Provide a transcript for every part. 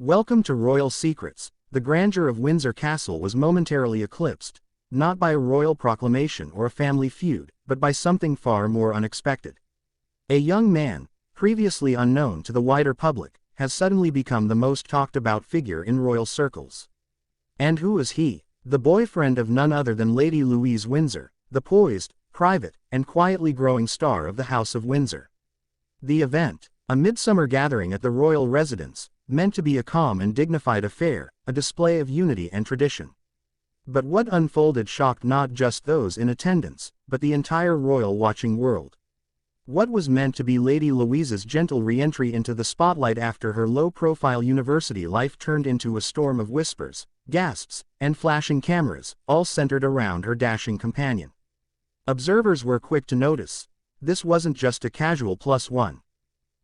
Welcome to Royal Secrets. The grandeur of Windsor Castle was momentarily eclipsed, not by a royal proclamation or a family feud, but by something far more unexpected. A young man, previously unknown to the wider public, has suddenly become the most talked about figure in royal circles. And who is he? The boyfriend of none other than Lady Louise Windsor, the poised, private, and quietly growing star of the House of Windsor. The event, a midsummer gathering at the royal residence, meant to be a calm and dignified affair, a display of unity and tradition. But what unfolded shocked not just those in attendance, but the entire royal watching world. What was meant to be Lady Louise's gentle re-entry into the spotlight after her low-profile university life turned into a storm of whispers, gasps, and flashing cameras, all centered around her dashing companion. Observers were quick to notice. This wasn't just a casual +1.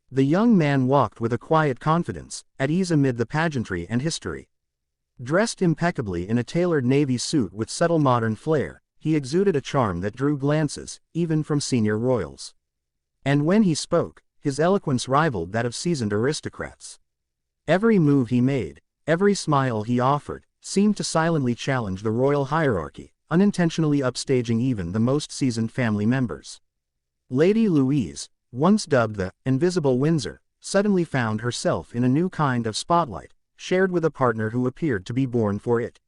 The young man walked with a quiet confidence, at ease amid the pageantry and history. Dressed impeccably in a tailored navy suit with subtle modern flair, he exuded a charm that drew glances, even from senior royals. And when he spoke, his eloquence rivaled that of seasoned aristocrats. Every move he made, every smile he offered, seemed to silently challenge the royal hierarchy, unintentionally upstaging even the most seasoned family members. Lady Louise, once dubbed the Invisible Windsor, suddenly found herself in a new kind of spotlight, shared with a partner who appeared to be born for it.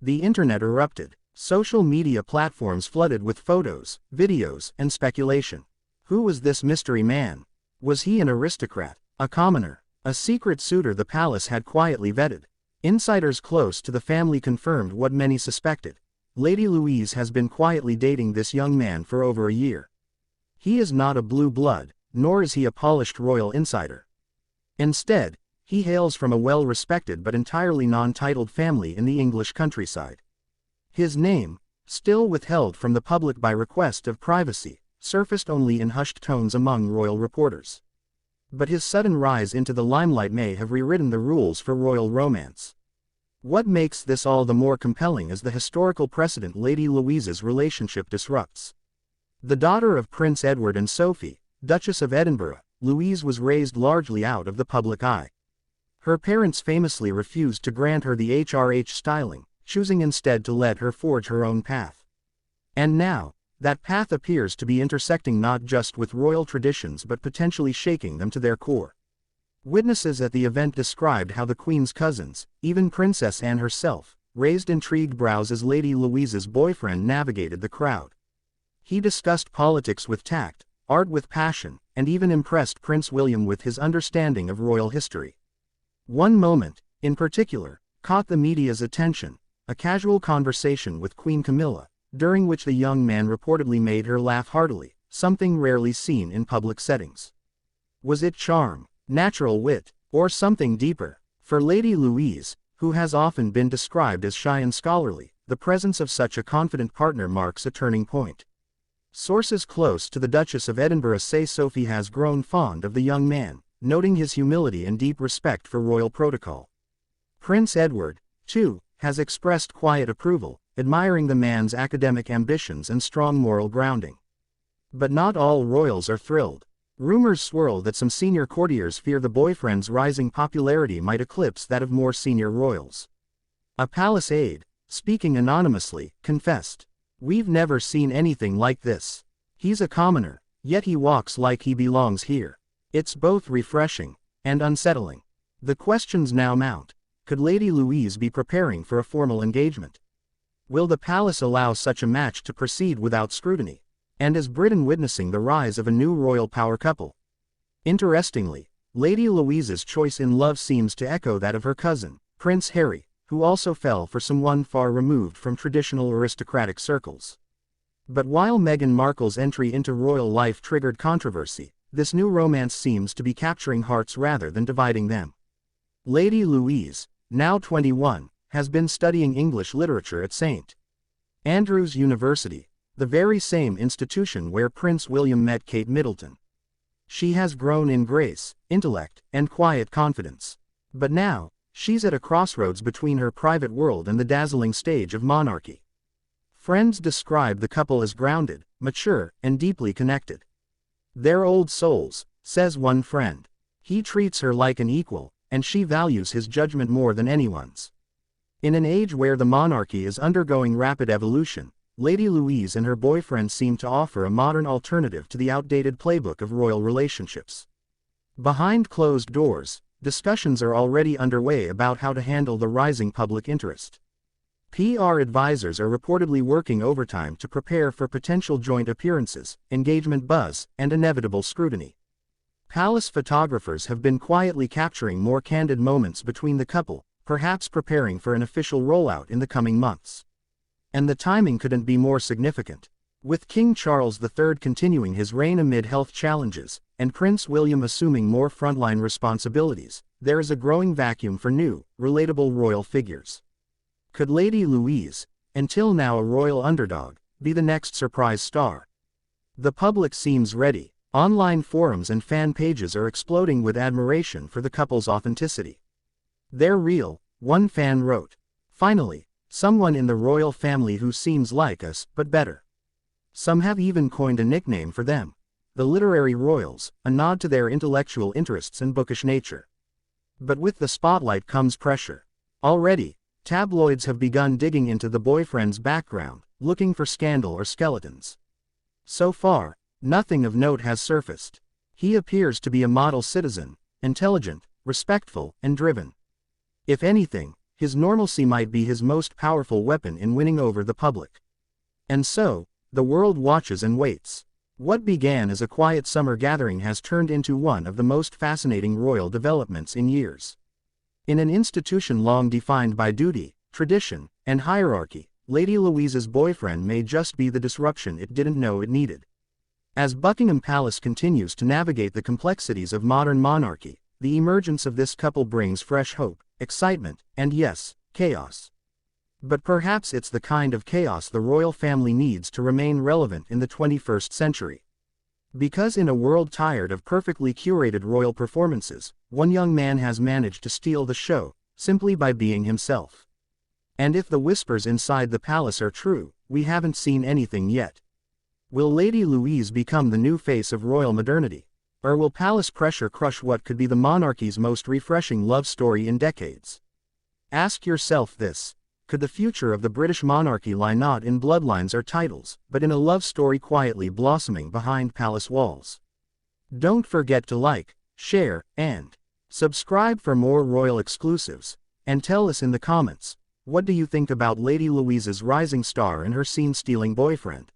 The internet erupted, social media platforms flooded with photos, videos, and speculation. Who was this mystery man? Was he an aristocrat, a commoner, a secret suitor the palace had quietly vetted? Insiders close to the family confirmed what many suspected. Lady Louise has been quietly dating this young man for over a year. He is not a blue blood, nor is he a polished royal insider. Instead, he hails from a well-respected but entirely non-titled family in the English countryside. His name, still withheld from the public by request of privacy, surfaced only in hushed tones among royal reporters. But his sudden rise into the limelight may have rewritten the rules for royal romance. What makes this all the more compelling is the historical precedent Lady Louise's relationship disrupts. The daughter of Prince Edward and Sophie, Duchess of Edinburgh, Louise was raised largely out of the public eye. Her parents famously refused to grant her the HRH styling, choosing instead to let her forge her own path. And now, that path appears to be intersecting not just with royal traditions but potentially shaking them to their core. Witnesses at the event described how the Queen's cousins, even Princess Anne herself, raised intrigued brows as Lady Louise's boyfriend navigated the crowd. He discussed politics with tact, art with passion, and even impressed Prince William with his understanding of royal history. One moment, in particular, caught the media's attention, a casual conversation with Queen Camilla, during which the young man reportedly made her laugh heartily, something rarely seen in public settings. Was it charm, natural wit, or something deeper? For Lady Louise, who has often been described as shy and scholarly, the presence of such a confident partner marks a turning point. Sources close to the Duchess of Edinburgh say Sophie has grown fond of the young man, noting his humility and deep respect for royal protocol. Prince Edward, too, has expressed quiet approval, admiring the man's academic ambitions and strong moral grounding. But not all royals are thrilled. Rumors swirl that some senior courtiers fear the boyfriend's rising popularity might eclipse that of more senior royals. A palace aide, speaking anonymously, confessed, "We've never seen anything like this. He's a commoner, yet he walks like he belongs here." It's both refreshing and unsettling. The questions now mount. Could Lady Louise be preparing for a formal engagement? Will the palace allow such a match to proceed without scrutiny? And is Britain witnessing the rise of a new royal power couple? Interestingly, Lady Louise's choice in love seems to echo that of her cousin, Prince Harry, who also fell for someone far removed from traditional aristocratic circles. But while Meghan Markle's entry into royal life triggered controversy, this new romance seems to be capturing hearts rather than dividing them. Lady Louise, now 21, has been studying English literature at St. Andrews University, the very same institution where Prince William met Kate Middleton. She has grown in grace, intellect, and quiet confidence. But now, she's at a crossroads between her private world and the dazzling stage of monarchy. Friends describe the couple as grounded, mature, and deeply connected. "They're old souls," says one friend. "He treats her like an equal, and she values his judgment more than anyone's. In an age where the monarchy is undergoing rapid evolution, Lady Louise and her boyfriend seem to offer a modern alternative to the outdated playbook of royal relationships. Behind closed doors, discussions are already underway about how to handle the rising public interest. PR advisors are reportedly working overtime to prepare for potential joint appearances, engagement buzz, and inevitable scrutiny. Palace photographers have been quietly capturing more candid moments between the couple, perhaps preparing for an official rollout in the coming months. And the timing couldn't be more significant. With King Charles III continuing his reign amid health challenges, and Prince William assuming more frontline responsibilities, there is a growing vacuum for new, relatable royal figures. Could Lady Louise, until now a royal underdog, be the next surprise star? The public seems ready. Online forums and fan pages are exploding with admiration for the couple's authenticity. "They're real," one fan wrote. "Finally, someone in the royal family who seems like us, but better." Some have even coined a nickname for them, the Literary Royals, a nod to their intellectual interests and bookish nature. But with the spotlight comes pressure. Already, tabloids have begun digging into the boyfriend's background, looking for scandal or skeletons. So far, nothing of note has surfaced. He appears to be a model citizen, intelligent, respectful, and driven. If anything, his normalcy might be his most powerful weapon in winning over the public. And so, the world watches and waits. What began as a quiet summer gathering has turned into one of the most fascinating royal developments in years. In an institution long defined by duty, tradition, and hierarchy, Lady Louise's boyfriend may just be the disruption it didn't know it needed. As Buckingham Palace continues to navigate the complexities of modern monarchy, the emergence of this couple brings fresh hope, excitement, and yes, chaos. But perhaps it's the kind of chaos the royal family needs to remain relevant in the 21st century. Because in a world tired of perfectly curated royal performances, one young man has managed to steal the show, simply by being himself. And if the whispers inside the palace are true, we haven't seen anything yet. Will Lady Louise become the new face of royal modernity? Or will palace pressure crush what could be the monarchy's most refreshing love story in decades? Ask yourself this. Could the future of the British monarchy lie not in bloodlines or titles, but in a love story quietly blossoming behind palace walls? Don't forget to like, share, and subscribe for more royal exclusives, and tell us in the comments, what do you think about Lady Louise's rising star and her scene-stealing boyfriend?